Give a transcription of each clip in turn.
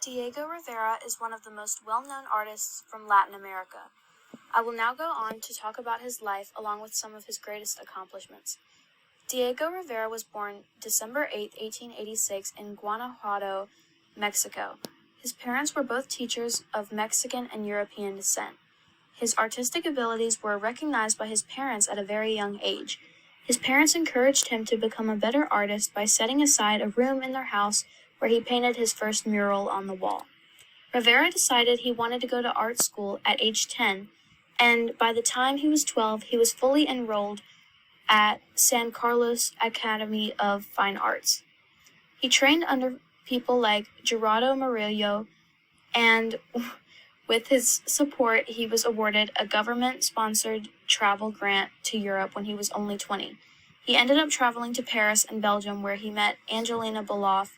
Diego Rivera is one of the most well-known artists from Latin America. I will now go on to talk about his life along with some of his greatest accomplishments. Diego Rivera was born December 8, 1886 in Guanajuato, Mexico. His parents were both teachers of Mexican and European descent. His artistic abilities were recognized by his parents at a very young age. His parents encouraged him to become a better artist by setting aside a room in their house where he painted his first mural on the wall. Rivera decided he wanted to go to art school at age 10, and by the time he was 12, he was fully enrolled at San Carlos Academy of Fine Arts. He trained under people like Gerardo Murillo, and with his support, he was awarded a government-sponsored travel grant to Europe when he was only 20. He ended up traveling to Paris and Belgium, where he met Angelina Beloff,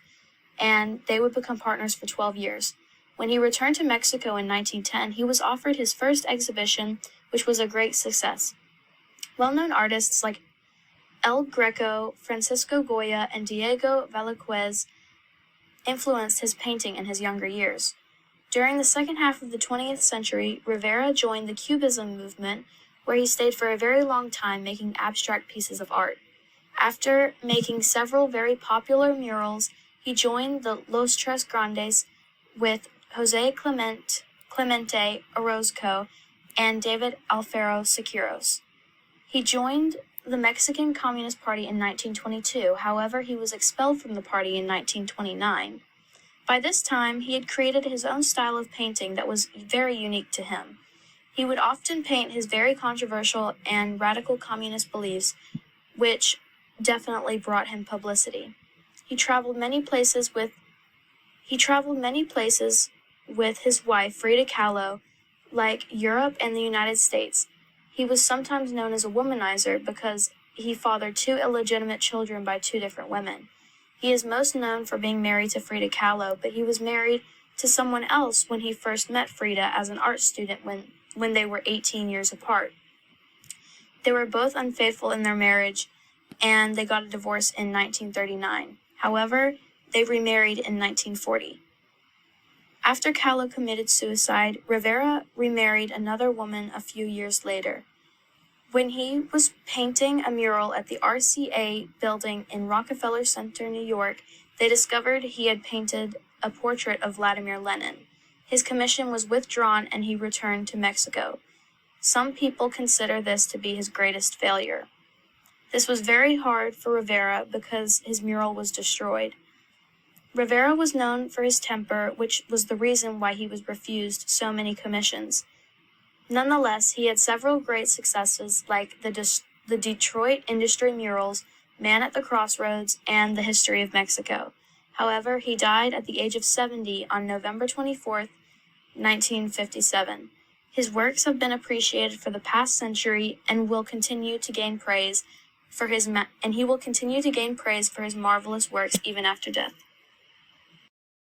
and they would become partners for 12 years. When he returned to Mexico in 1910, he was offered his first exhibition, which was a great success. Well-known artists like El Greco, Francisco Goya, and Diego Velázquez influenced his painting in his younger years. During the second half of the 20th century, Rivera joined the Cubism movement, where he stayed for a very long time making abstract pieces of art. After making several very popular murals, he joined the Los Tres Grandes with José Clemente Orozco and David Alfaro Siqueiros. He joined the Mexican Communist Party in 1922, however, he was expelled from the party in 1929. By this time, he had created his own style of painting that was very unique to him. He would often paint his very controversial and radical communist beliefs, which definitely brought him publicity. He traveled many places with his wife, Frida Kahlo, like Europe and the United States. He was sometimes known as a womanizer because he fathered 2 illegitimate children by 2 different women. He is most known for being married to Frida Kahlo, but he was married to someone else when he first met Frida as an art student when they were 18 years apart. They were both unfaithful in their marriage, and they got a divorce in 1939. However, they remarried in 1940. After Kahlo committed suicide, Rivera remarried another woman a few years later. When he was painting a mural at the RCA building in Rockefeller Center, New York, they discovered he had painted a portrait of Vladimir Lenin. His commission was withdrawn and he returned to Mexico. Some people consider this to be his greatest failure. This was very hard for Rivera because his mural was destroyed. Rivera was known for his temper, which was the reason why he was refused so many commissions. Nonetheless, he had several great successes like the Detroit Industry Murals, Man at the Crossroads, and The History of Mexico. However, he died at the age of 70 on November 24, 1957. His works have been appreciated for the past century and will continue to gain praise for his marvelous works even after death.